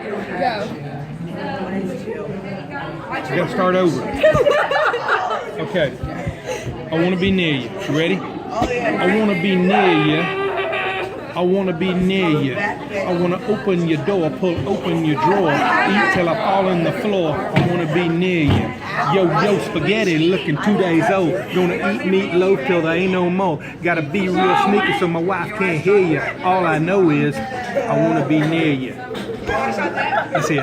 I gotta start over. Okay. I want to be near you. You ready? I want to be near you. I want to be near you. I want to open your door, pull open your drawer, eat till I fall on the floor. I want to be near you. Yo, spaghetti looking 2 days old. Gonna eat meatloaf till there ain't no more. Gotta be real sneaky so my wife can't hear you. All I know is I want to be near you. That's it.